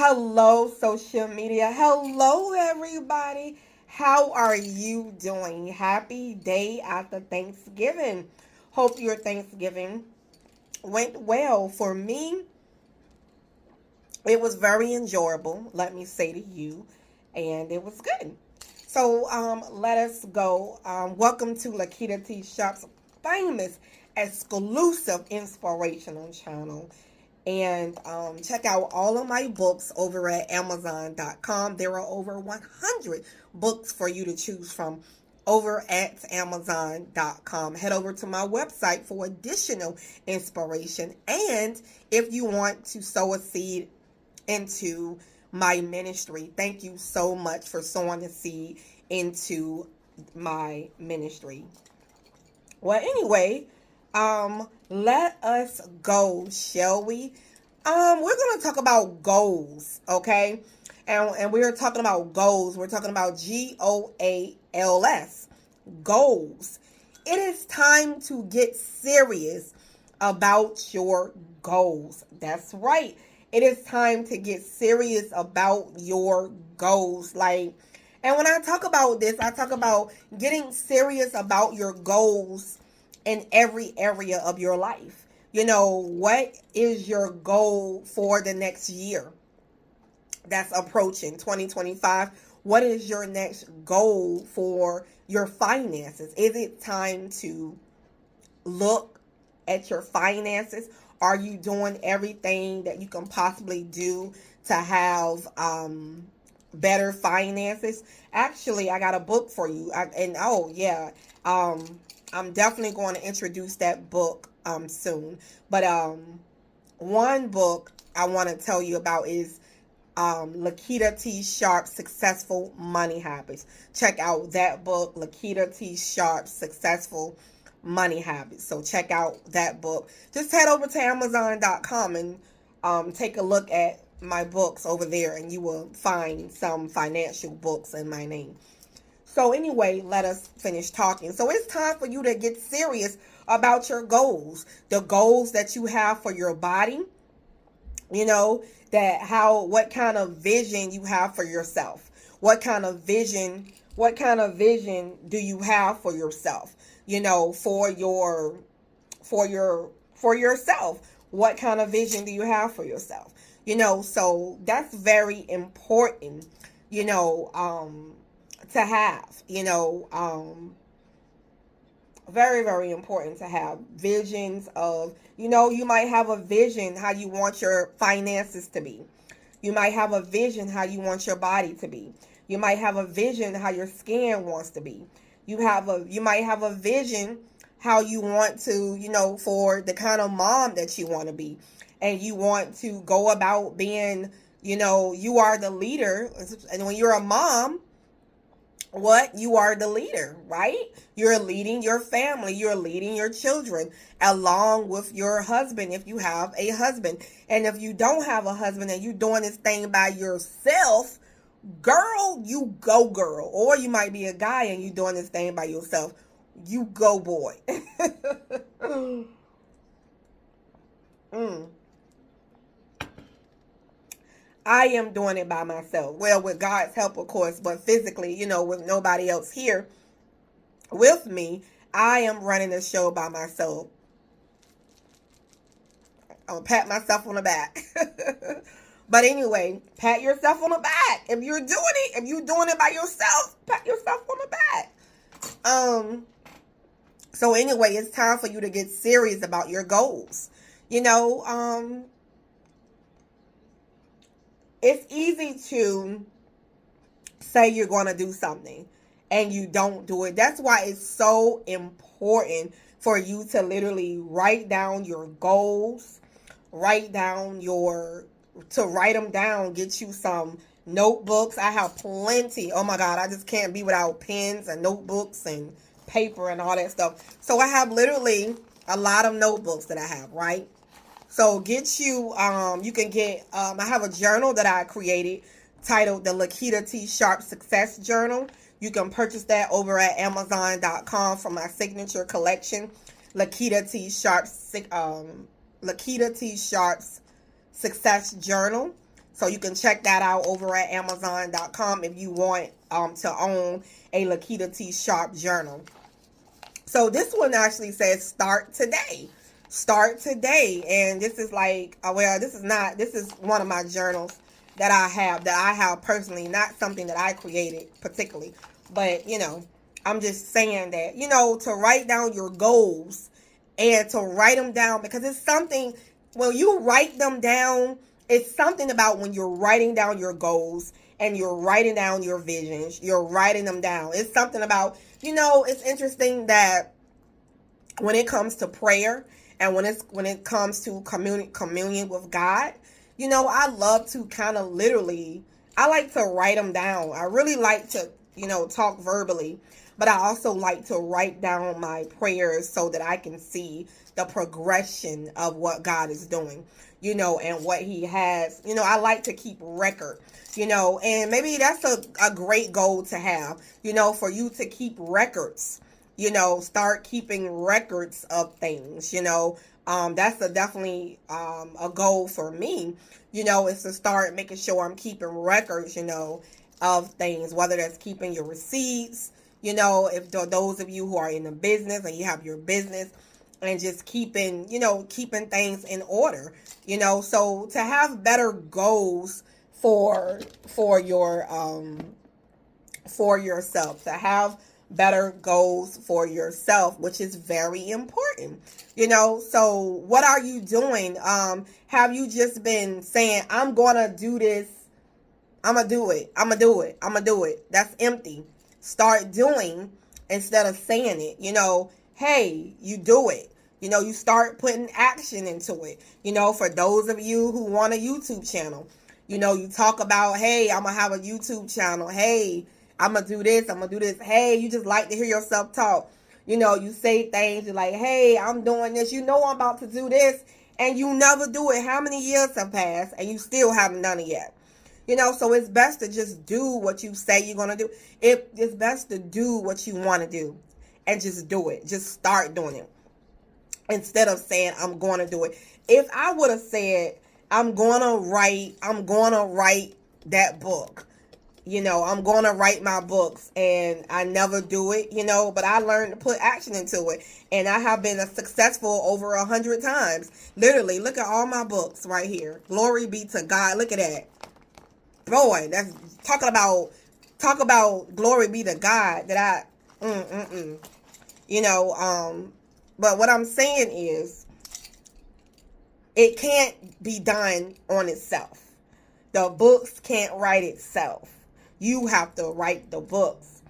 Hello, social media. Hello, everybody. How are you doing? Happy day after Thanksgiving. Hope your Thanksgiving went well. For me, it was very enjoyable, let me say to you, and it was good. So, let us go. Welcome to Lakitatsharpe's famous exclusive inspirational channel. And check out all of my books over at Amazon.com. There are over 100 books for you to choose from over at Amazon.com. Head over to my website for additional inspiration. And if you want to sow a seed into my ministry, thank you so much for sowing a seed into my ministry. Well, anyway, let us go, shall we? We're going to talk about goals, okay? And we're talking about goals. We're talking about GOALS, goals. It is time to get serious about your goals. That's right. It is time to get serious about your goals. And when I talk about this, I talk about getting serious about your goals in every area of your life. You know, what is your goal for the next year that's approaching 2025? What is your next goal for your finances? Is it time to look at your finances? Are you doing everything that you can possibly do to have better finances? Actually, I got a book for you. I'm definitely going to introduce that book soon. But one book I want to tell you about is Lakitatsharpe Successful Money Habits. Check out that book, Lakitatsharpe Successful Money Habits. So check out that book. Just head over to Amazon.com and take a look at my books over there, and you will find some financial books in my name. So anyway, let us finish talking. So it's time for you to get serious about your goals. The goals that you have for your body. You know, what kind of vision you have for yourself. What kind of vision do you have for yourself? You know, for yourself. What kind of vision do you have for yourself? You know, so that's very important, to have, very, very important to have visions of, you might have a vision how you want your finances to be. You might have a vision how you want your body to be. You might have a vision how your skin wants to be. You might have a vision how you want to, for the kind of mom that you want to be. And you want to go about being, you are the leader. And when you're a mom, you are the leader, right? You're leading your family. You're leading your children along with your husband if you have a husband. And if you don't have a husband and you're doing this thing by yourself, girl, you go, girl. Or you might be a guy and you're doing this thing by yourself. You go, boy. I am doing it by myself. Well, with God's help, of course, but physically, with nobody else here with me, I am running the show by myself. I'll pat myself on the back. But anyway, pat yourself on the back. If you're doing it by yourself, pat yourself on the back. So anyway, it's time for you to get serious about your goals. It's easy to say you're going to do something and you don't do it. That's why it's so important for you to literally write down your goals, write them down, get you some notebooks. I have plenty. Oh my God, I just can't be without pens and notebooks and paper and all that stuff. So I have literally a lot of notebooks that I have, right? So you can get, I have a journal that I created titled the Lakitatsharpe Success Journal. You can purchase that over at Amazon.com from my signature collection, Lakitatsharpe's Success Journal. So you can check that out over at Amazon.com if you want to own a Lakitatsharpe journal. So this one actually says start today. Start today. And this is like, well, this is one of my journals that I have personally, not something that I created particularly. But, I'm just saying that, to write down your goals and to write them down, because it's something, when you write them down, it's something about when you're writing down your goals and you're writing down your visions, you're writing them down. It's something about, it's interesting that when it comes to prayer and when it comes to communion with God, I love to kind of literally, I like to write them down. I really like to, talk verbally, but I also like to write down my prayers so that I can see the progression of what God is doing, and what he has. I like to keep record, and maybe that's a great goal to have, for you to keep records, start keeping records of things, that's definitely a goal for me, is to start making sure I'm keeping records, of things, whether that's keeping your receipts, if those of you who are in the business and you have your business, and just keeping things in order, so to have better goals for yourself, to have better goals for yourself, which is very important, so what are you doing? Have you just been saying, I'm gonna do this, I'm gonna do it, I'm gonna do it, I'm gonna do it? That's empty. Start doing instead of saying it. Hey, you do it. You start putting action into it. For those of you who want a YouTube channel, you talk about, hey, I'm gonna have a YouTube channel. Hey, I'm gonna do this, I'm gonna do this. Hey, you just like to hear yourself talk. You say things, you're like, hey, I'm doing this. I'm about to do this, and you never do it. How many years have passed and you still haven't done it yet? So it's best to just do what you say you're going to do. It's best to do what you want to do and just do it. Just start doing it instead of saying, I'm going to do it. If I would have said, I'm going to write that book, I'm going to write my books, and I never do it, but I learned to put action into it, and I have been successful over 100 times. Literally, look at all my books right here. Glory be to God. Look at that. Boy, that's talk about glory be to God that but what I'm saying is, it can't be done on itself. The books can't write itself. You have to write the books.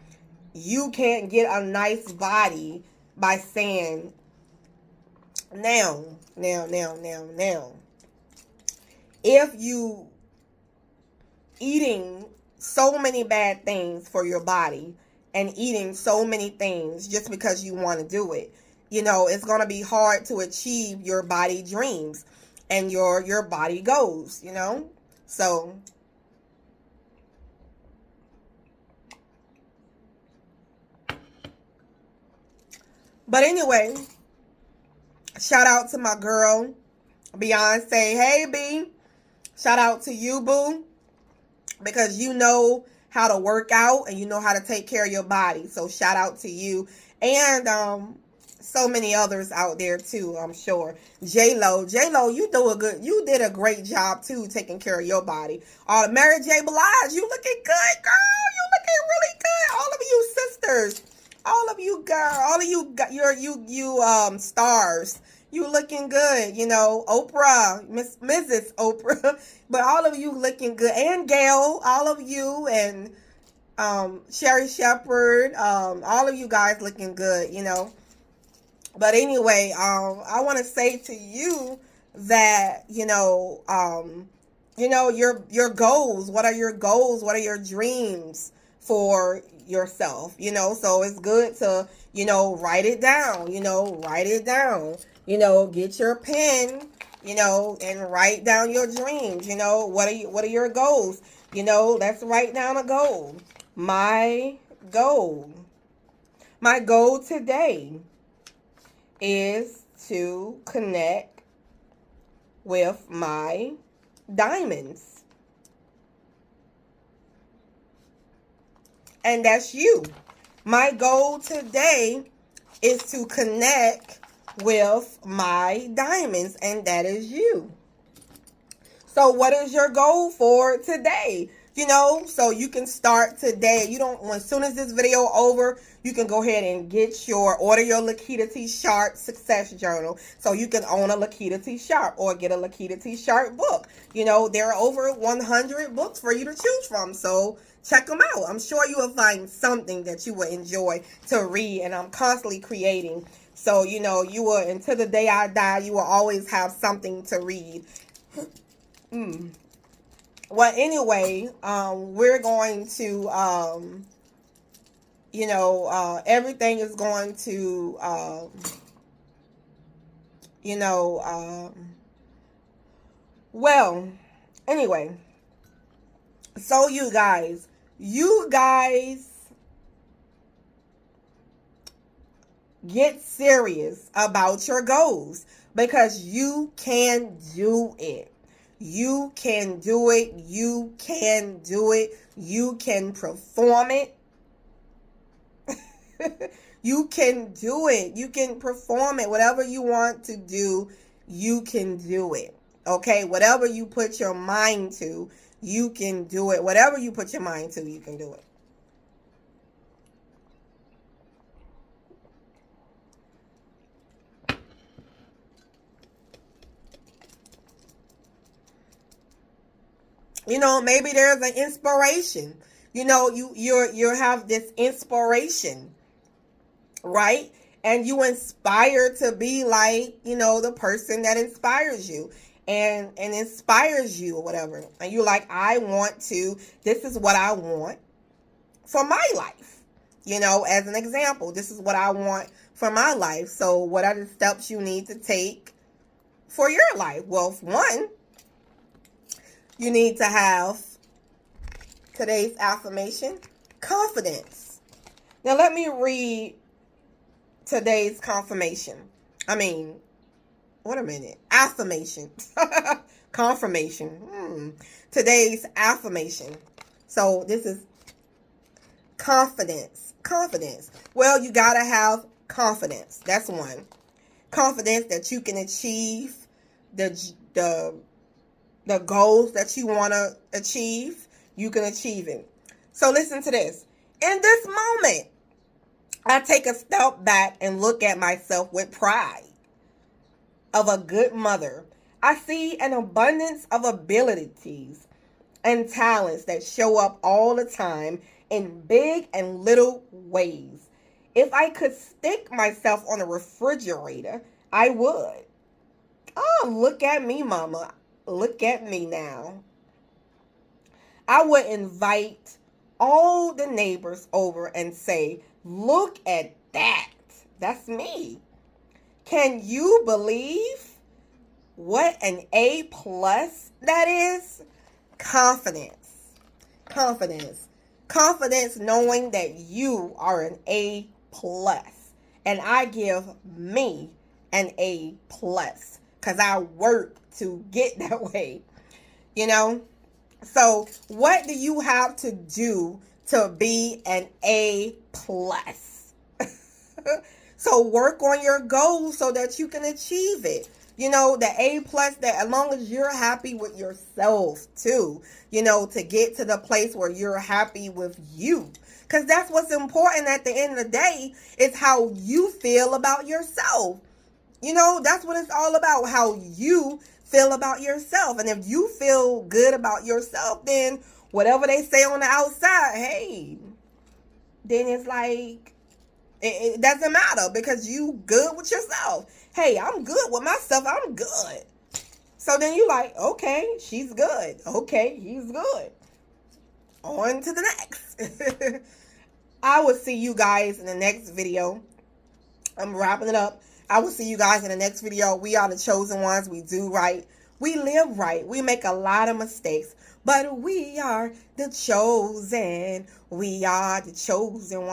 You can't get a nice body by saying, now, if you eating so many bad things for your body and eating so many things just because you want to do it, it's going to be hard to achieve your body dreams and your body goals, so but anyway, shout out to my girl Beyonce. Hey B, shout out to you, boo, because you know how to work out and you know how to take care of your body. So shout out to you, and so many others out there too, I'm sure. J-Lo, you did a great job too, taking care of your body. Mary J. Blige, you looking good, girl. You looking really good. All of you sisters, all of you girl, all of you stars, you looking good. Oprah, Mrs. Oprah, but all of you looking good, and Gail, all of you, and Sherry Shepherd, all of you guys looking good. But anyway, I want to say to you that, your goals. What are your goals? What are your dreams for yourself? So it's good to, write it down, get your pen, and write down your dreams. What are your goals? Let's write down a goal. My goal today is to connect with my diamonds. And that's you. My goal today is to connect with my diamonds, and that is you. So what is your goal for today? So you can start today. As soon as this video over, you can go ahead and order your Lakitatsharpe success journal, so you can own a Lakitatsharpe or get a Lakitatsharpe book. There are over 100 books for you to choose from, so check them out. I'm sure you will find something that you will enjoy to read, and I'm constantly creating. So, you will, until the day I die, you will always have something to read. Well, anyway, we're going to, everything is going to, well, anyway, so you guys get serious about your goals, because you can do it. You can do it. You can do it. You can perform it. You can do it. You can perform it. Whatever you want to do, you can do it. Okay? Whatever you put your mind to, you can do it. Whatever you put your mind to, you can do it. Maybe there's an inspiration. You have this inspiration, right? And you inspire to be like, the person that inspires you and inspires you or whatever. And you're like, this is what I want for my life. As an example, this is what I want for my life. So what are the steps you need to take for your life? Well, one, you need to have today's affirmation, confidence. Now let me read today's affirmation. Confirmation. Today's affirmation. So this is confidence. Well, you gotta have confidence. That's one. Confidence that you can achieve the goals that you want to achieve. You can achieve it. So listen to this. In this moment, I take a step back and look at myself with pride of a good mother. I see an abundance of abilities and talents that show up all the time in big and little ways. If I could stick myself on a refrigerator, I would. Oh, look at me, mama. Look at me now. I would invite all the neighbors over and say, look at that. That's me. Can you believe what an A+ that is? Confidence. Confidence knowing that you are an A+. And I give me an A+. Because I work to get that way. So what do you have to do to be an A+? So work on your goals so that you can achieve it. The A+, that as long as you're happy with yourself too, to get to the place where you're happy with you. Because that's what's important at the end of the day, is how you feel about yourself. That's what it's all about, how you feel about yourself. And if you feel good about yourself, then whatever they say on the outside, hey, then it's like, it doesn't matter, because you good with yourself. Hey, I'm good with myself. I'm good. So then you like, okay, she's good. Okay, he's good. On to the next. I will see you guys in the next video. I'm wrapping it up. I will see you guys in the next video. We are the chosen ones. We do right. We live right. We make a lot of mistakes, but we are the chosen. We are the chosen ones.